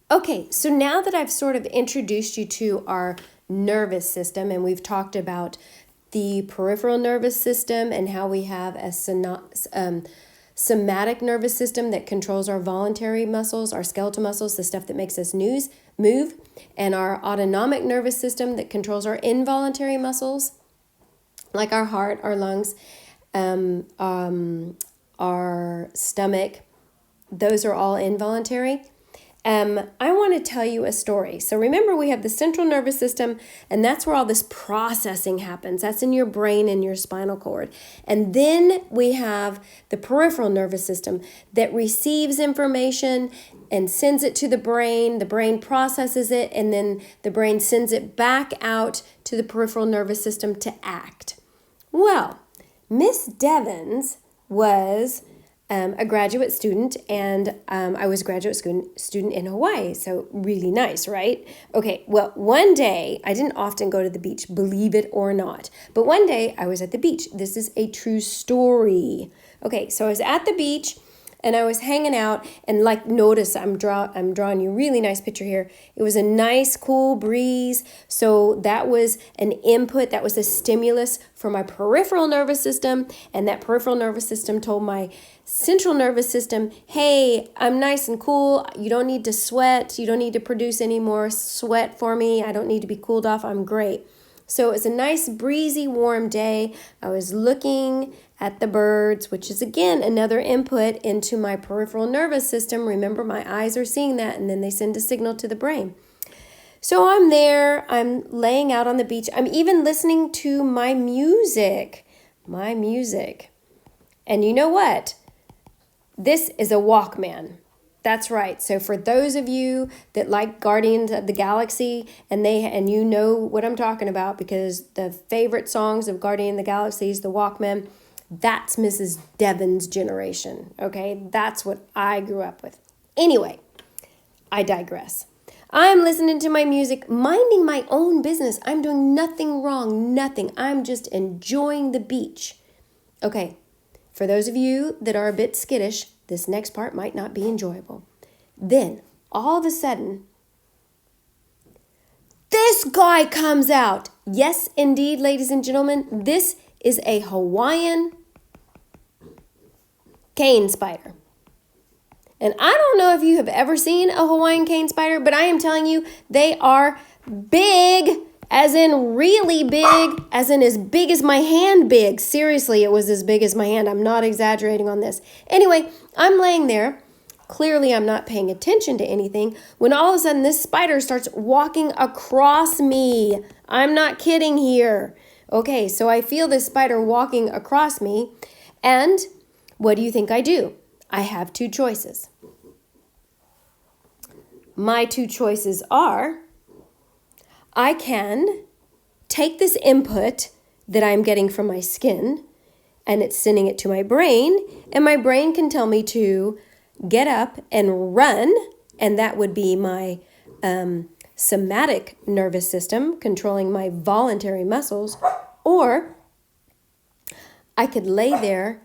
Okay, so now that I've sort of introduced you to our nervous system and we've talked about the peripheral nervous system and how we have a somatic nervous system that controls our voluntary muscles, our skeletal muscles, the stuff that makes us move, and our autonomic nervous system that controls our involuntary muscles, like our heart, our lungs, our stomach. Those are all involuntary. I want to tell you a story. So remember, we have the central nervous system, and that's where all this processing happens. That's in your brain and your spinal cord. And then we have the peripheral nervous system that receives information and sends it to the brain. The brain processes it, and then the brain sends it back out to the peripheral nervous system to act. Well, Miss Devens was a graduate student, and I was a graduate student in Hawaii, so really nice, right? Okay, well, one day, I didn't often go to the beach, believe it or not, but one day I was at the beach. This is a true story. Okay, so I was at the beach, and I was hanging out, and like, notice I'm drawing you a really nice picture here. It was a nice, cool breeze, so that was an input, that was a stimulus for my peripheral nervous system, and that peripheral nervous system told my central nervous system, hey, I'm nice and cool, you don't need to sweat, you don't need to produce any more sweat for me, I don't need to be cooled off, I'm great. So it was a nice, breezy, warm day. I was looking at the birds, which is, again, another input into my peripheral nervous system. Remember, my eyes are seeing that, and then they send a signal to the brain. So I'm there. I'm laying out on the beach. I'm even listening to my music. And you know what? This is a Walkman. That's right. So for those of you that like Guardians of the Galaxy and you know what I'm talking about, because the favorite songs of Guardian of the Galaxy is the Walkman, that's Mrs. Devon's generation. Okay, that's what I grew up with. Anyway, I digress. I'm listening to my music, minding my own business. I'm doing nothing wrong, nothing. I'm just enjoying the beach. Okay, for those of you that are a bit skittish, this next part might not be enjoyable. Then, all of a sudden, this guy comes out. Yes, indeed, ladies and gentlemen, this is a Hawaiian cane spider. And I don't know if you have ever seen a Hawaiian cane spider, but I am telling you, they are big, as in really big, as in as big as my hand big. Seriously, it was as big as my hand. I'm not exaggerating on this. Anyway, I'm laying there. Clearly, I'm not paying attention to anything when all of a sudden this spider starts walking across me. I'm not kidding here. Okay, so I feel this spider walking across me, and what do you think I do? I have two choices. My two choices are, I can take this input that I'm getting from my skin, and it's sending it to my brain, and my brain can tell me to get up and run, and that would be my somatic nervous system controlling my voluntary muscles, or I could lay there,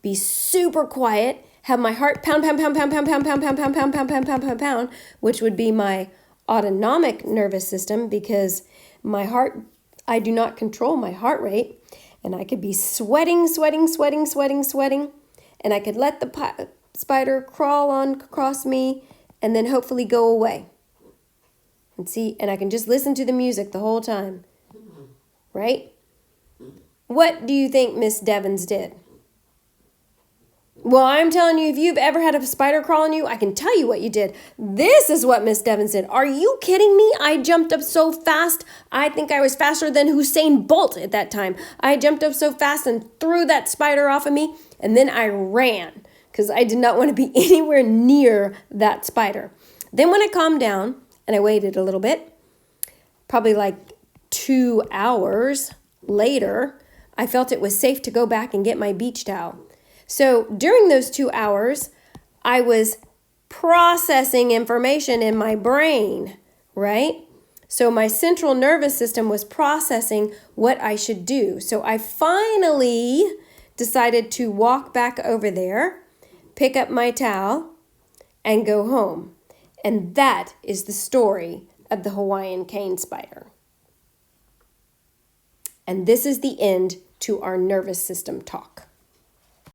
be super quiet, have my heart pound, pound, pound, pound, pound, pound, pound, pound, pound, pound, pound, pound, pound, pound, pound, which would be my autonomic nervous system, because my heart, I do not control my heart rate, and I could be sweating, and I could let the spider crawl on across me and then hopefully go away. And I can just listen to the music the whole time, right? What do you think Miss Devens did? Well, I'm telling you, if you've ever had a spider crawl on you, I can tell you what you did. This is what Miss Devens did. Are you kidding me? I jumped up so fast. I think I was faster than Usain Bolt at that time. I jumped up so fast and threw that spider off of me, and then I ran because I did not want to be anywhere near that spider. Then when I calmed down and I waited a little bit, probably like 2 hours later, I felt it was safe to go back and get my beach towel. So during those 2 hours, I was processing information in my brain, right? So my central nervous system was processing what I should do. So I finally decided to walk back over there, pick up my towel, and go home. And that is the story of the Hawaiian cane spider. And this is the end to our nervous system talk.